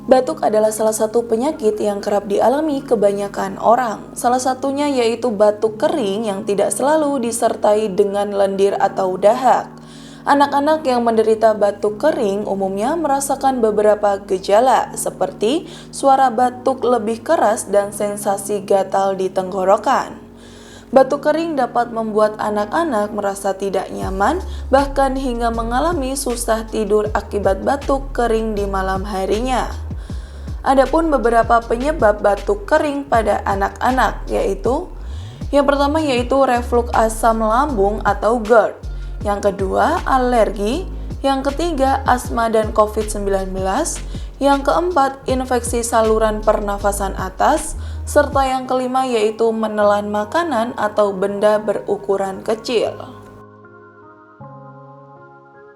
Batuk adalah salah satu penyakit yang kerap dialami kebanyakan orang. Salah satunya yaitu batuk kering yang tidak selalu disertai dengan lendir atau dahak. Anak-anak yang menderita batuk kering umumnya merasakan beberapa gejala seperti suara batuk lebih keras dan sensasi gatal di tenggorokan. Batuk kering dapat membuat anak-anak merasa tidak nyaman, bahkan hingga mengalami susah tidur akibat batuk kering di malam harinya. Adapun beberapa penyebab batuk kering pada anak-anak yaitu yang pertama yaitu reflux asam lambung atau GERD, yang kedua alergi, yang ketiga asma dan COVID-19, yang keempat infeksi saluran pernafasan atas, serta yang kelima yaitu menelan makanan atau benda berukuran kecil.